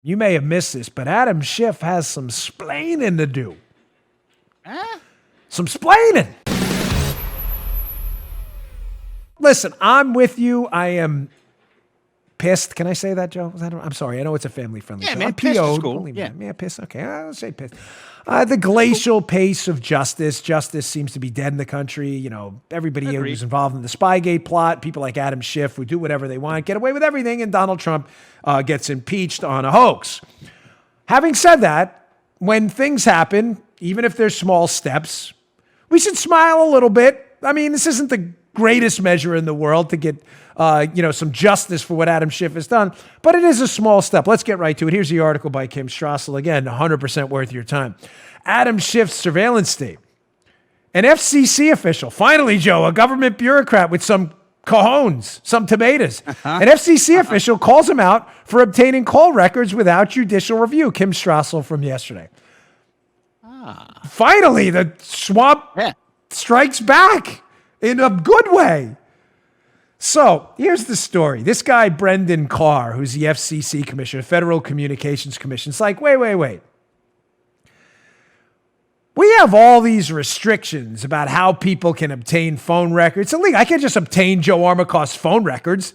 You may have missed this, but Adam Schiff has some splaining to do. Huh? Some splaining. Listen, I'm with you. I am pissed. Can I say that, Joe? I'm sorry. I know it's a family-friendly show. Man, I'm pissed is PO'd. cool. Yeah, pissed. Okay, I'll say pissed. The glacial pace of justice. Justice seems to be dead in the country. You know, everybody who's involved in the Spygate plot, people like Adam Schiff who do whatever they want, get away with everything, and Donald Trump gets impeached on a hoax. Having said that, when things happen, even if they're small steps, we should smile a little bit. I mean, this isn't the greatest measure in the world to get some justice for what Adam Schiff has done, but it is a small step. Let's get right to it. Here's the article by Kim Strassel. Again, 100% worth your time. Adam Schiff's surveillance state. An FCC official, finally, Joe, a government bureaucrat with some cojones, some tomatoes. An FCC official calls him out for obtaining call records without judicial review. Kim Strassel from yesterday. Finally, the swamp strikes back in a good way. So here's the story. This guy, Brendan Carr, who's the FCC commissioner, Federal Communications Commission, is like, wait. We have all these restrictions about how people can obtain phone records. It's illegal. I can't just obtain Joe Armacost's phone records.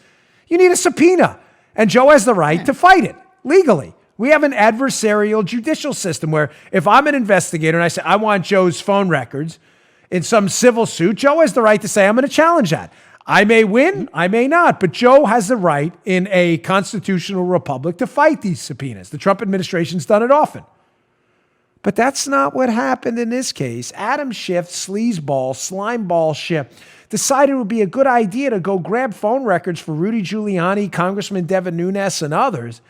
You need a subpoena. And Joe has the right to fight it legally. We have an adversarial judicial system where if I'm an investigator and I say, I want Joe's phone records in some civil suit, Joe has the right to say, I'm going to challenge that. I may win, I may not, but Joe has the right in a constitutional republic to fight these subpoenas. The Trump administration's done it often. But that's not what happened in this case. Adam Schiff, sleazeball, slimeball Schiff, decided it would be a good idea to go grab phone records for Rudy Giuliani, Congressman Devin Nunes, and others,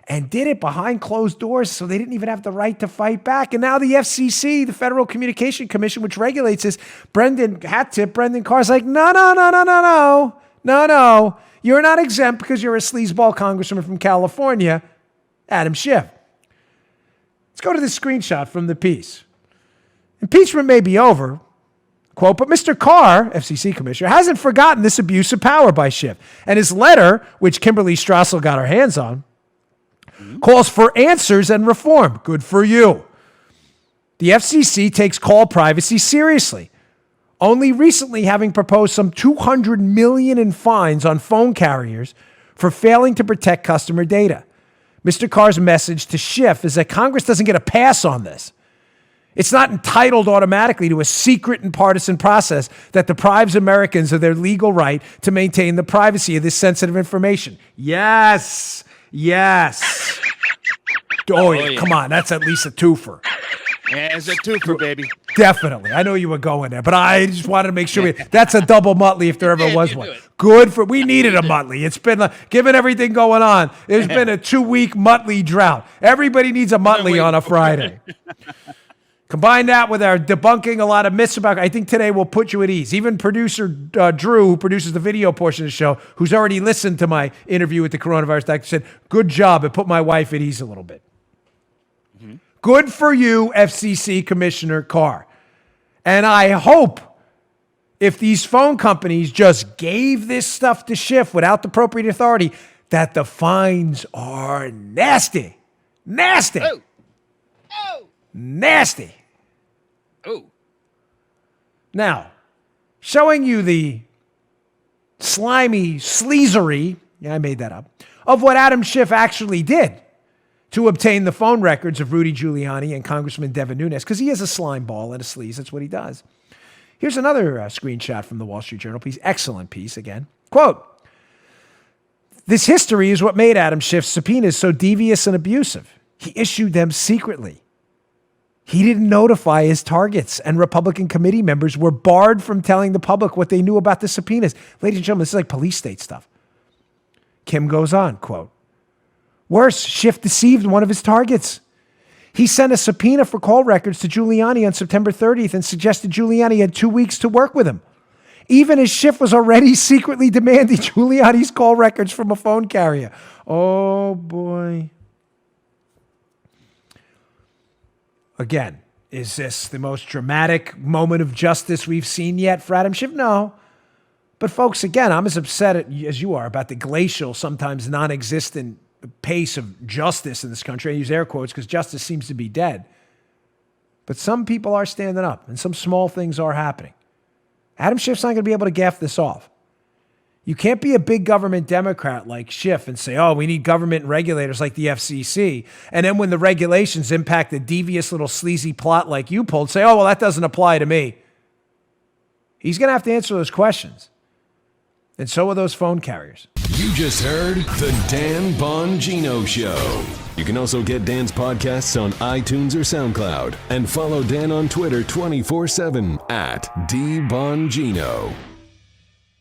and did it behind closed doors so they didn't even have the right to fight back. And now the FCC, the Federal Communication Commission, which regulates this, Brendan Carr's like, no. You're not exempt because you're a sleazeball congressman from California, Adam Schiff. Let's go to this screenshot from the piece. Impeachment may be over, quote, but Mr. Carr, FCC commissioner, hasn't forgotten this abuse of power by Schiff. And his letter, which Kimberly Strassel got her hands on, calls for answers and reform. Good for you. The FCC takes call privacy seriously, only recently having proposed some $200 million in fines on phone carriers for failing to protect customer data. Mr. Carr's message to Schiff is that Congress doesn't get a pass on this. It's not entitled automatically to a secret and partisan process that deprives Americans of their legal right to maintain the privacy of this sensitive information. Yes. Oh, yeah. Come on. That's at least a twofer. Yeah, it's a twofer, baby. Definitely. I know you were going there, but I just wanted to make sure that's a double Muttley if there ever was one. We needed a Muttley. It's been, given everything going on, there's been a 2-week Muttley drought. Everybody needs a Muttley on a Friday. Combine that with our debunking a lot of myths about, I think today will put you at ease. Even producer Drew, who produces the video portion of the show, who's already listened to my interview with the coronavirus doctor, said, good job. It put my wife at ease a little bit. Mm-hmm. Good for you, FCC Commissioner Carr. And I hope if these phone companies just gave this stuff to Schiff without the appropriate authority, that the fines are nasty. Nasty. Oh. Nasty. Oh. Now, showing you the slimy sleazery, I made that up, of what Adam Schiff actually did to obtain the phone records of Rudy Giuliani and Congressman Devin Nunes, because he is a slime ball and a sleaze. That's what he does. Here's another screenshot from the Wall Street Journal piece. Excellent piece again. Quote, this history is what made Adam Schiff's subpoenas so devious and abusive. He issued them secretly. He didn't notify his targets, and Republican committee members were barred from telling the public what they knew about the subpoenas. Ladies and gentlemen, this is like police state stuff. Kim goes on, quote, worse, Schiff deceived one of his targets. He sent a subpoena for call records to Giuliani on September 30th and suggested Giuliani had 2 weeks to work with him, even as Schiff was already secretly demanding Giuliani's call records from a phone carrier. Oh, boy. Again, is this the most dramatic moment of justice we've seen yet for Adam Schiff? No. But folks, again, I'm as upset as you are about the glacial, sometimes non-existent pace of justice in this country. I use air quotes because justice seems to be dead. But some people are standing up, and some small things are happening. Adam Schiff's not going to be able to gaff this off. You can't be a big government Democrat like Schiff and say, oh, we need government regulators like the FCC. And then when the regulations impact a devious little sleazy plot like you pulled, say, oh, well, that doesn't apply to me. He's going to have to answer those questions. And so are those phone carriers. You just heard The Dan Bongino Show. You can also get Dan's podcasts on iTunes or SoundCloud. And follow Dan on Twitter 24/7 @DBongino.